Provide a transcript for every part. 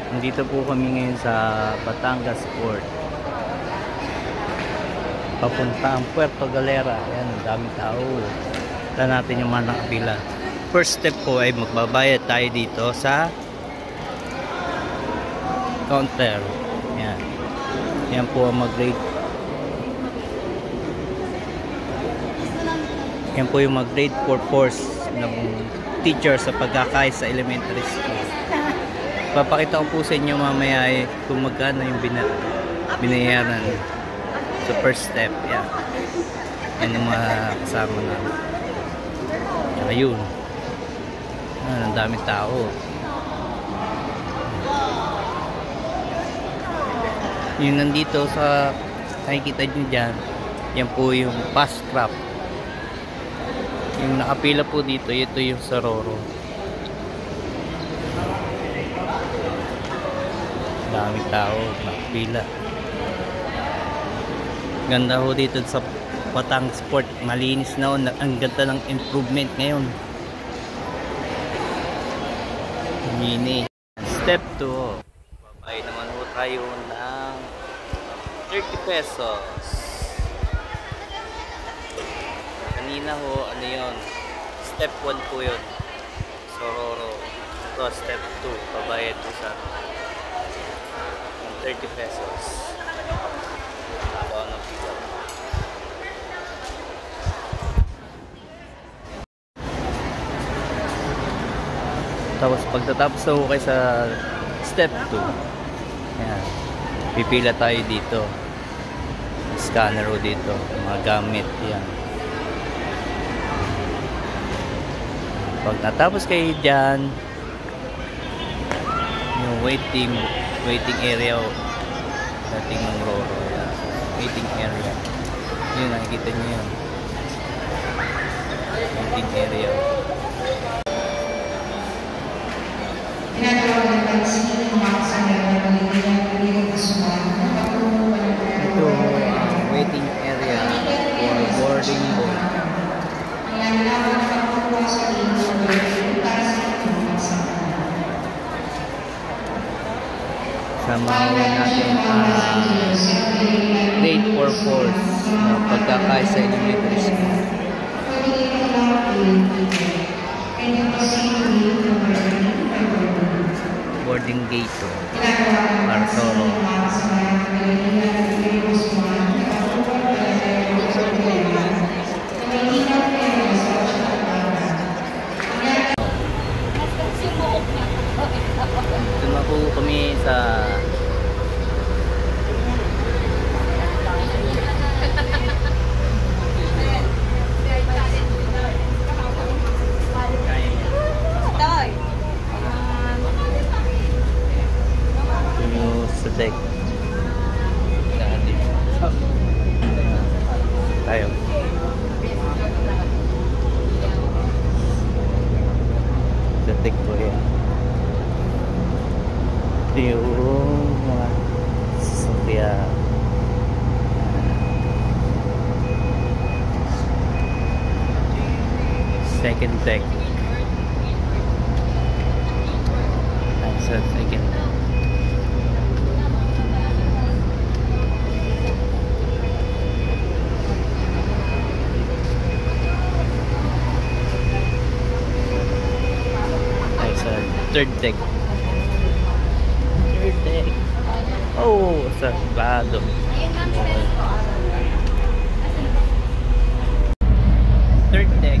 Nandito po kami ngayon sa Batangas Port. Papuntang Puerto Galera. Ayan, ang daming tao. Ito natin yung mga nakapila. First step po ay magbabayad tayo dito sa counter. Ayan. Ayan po ang mag-rate. Ayan po yung mag-grade 4 course ng teacher sa pagkakay sa elementary school. Papakita ko po sa inyo mamaya kung magkano yung binayaran sa first step. Yan. Yan yung mga kasama na. Ayun. Ang daming tao. Yung nandito sa nakikita nyo dyan, yan po yung fast trap. Yung nakapila po dito, ito yung Sororo. Daming tao, nakapila. Ganda ho dito sa Batangas Port. Malinis na ho. Ang ganda ng improvement ngayon. Mini. Step 2. Babay naman ho tayo ng 30 pesos. Kanina ho, ano yun? Step 1 po yun. Sororo. Ito, step 2. Babayad po sa 30 pesos. Tapos pagtatapos na ho kayo sa step 2, ayan, pipila tayo dito. Scanner ho dito, mga gamit yan. Pag natapos kayo dyan, yung waiting area ho, dating ng Roro, yan. Waiting area, yun, nakikita nyo yun, waiting area. Ito, waiting area for boarding boat. Samahan natin grade 4 course pagkakay sa elementary school. Boarding gate para Soro. Ito na po kami sa deck. Tayo. Sa deck po yan. Ito yung mga sasakyan. Second deck. That's a second deck. Third deck. Third deck. Oh, sarado. Third deck.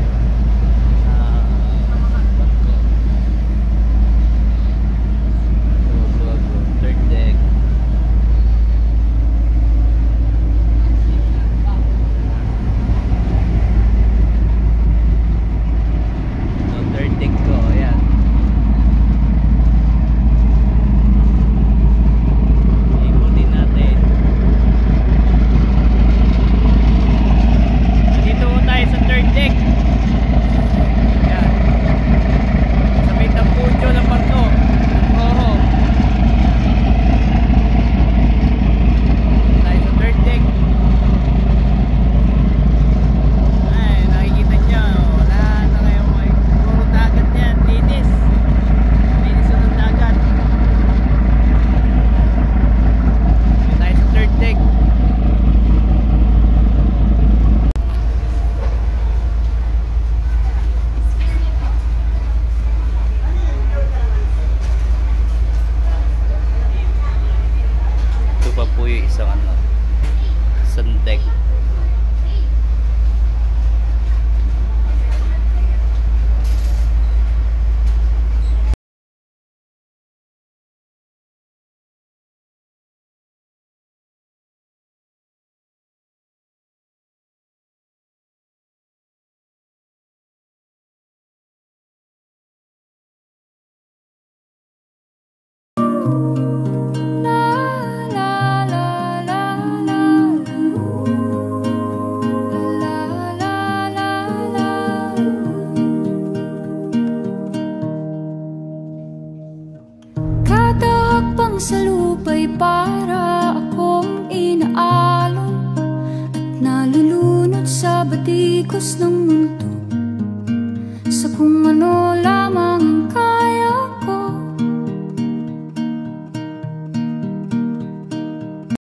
Third deck. So, third deck ko, ayan. Dito tayo sa third deck. sa batikos ng mundo.